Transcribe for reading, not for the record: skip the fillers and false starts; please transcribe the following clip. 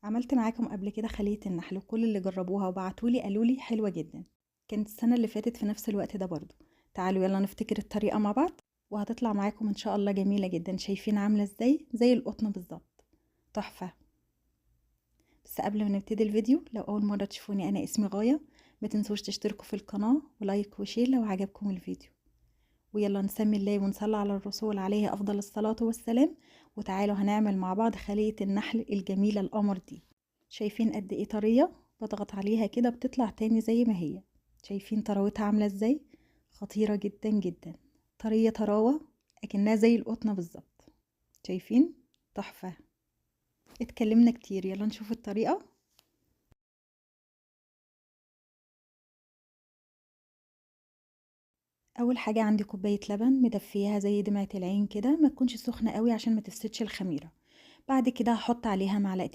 عملت معاكم قبل كده خلية النحل، وكل اللي جربوها وبعتولي قالولي حلوة جدا. كانت السنة اللي فاتت في نفس الوقت ده برضو. تعالوا يلا نفتكر الطريقة مع بعض وهتطلع معاكم ان شاء الله جميلة جدا. شايفين عاملة ازاي؟ زي القطن بالظبط، تحفة. بس قبل ما نبتدي الفيديو، لو اول مرة تشوفوني انا اسمي غاية، ما تنسوش تشتركوا في القناة ولايك وشير لو عجبكم الفيديو. ويلا نسمي الله ونصلي على الرسول عليه افضل الصلاة والسلام. وتعالوا هنعمل مع بعض خلية النحل الجميلة القمر دي. شايفين قد ايه طرية؟ بضغط عليها كده بتطلع تاني زي ما هي. شايفين طراوتها عاملة ازاي؟ خطيرة جدا جدا. طرية طراوة اكنها زي القطنة بالظبط. شايفين؟ تحفة. اتكلمنا كتير، يلا نشوف الطريقة. اول حاجة عندي كوباية لبن مدفياها زي دمعة العين كده، ما تكونش سخنة قوي عشان ما تفسدش الخميرة. بعد كده هحط عليها معلقتين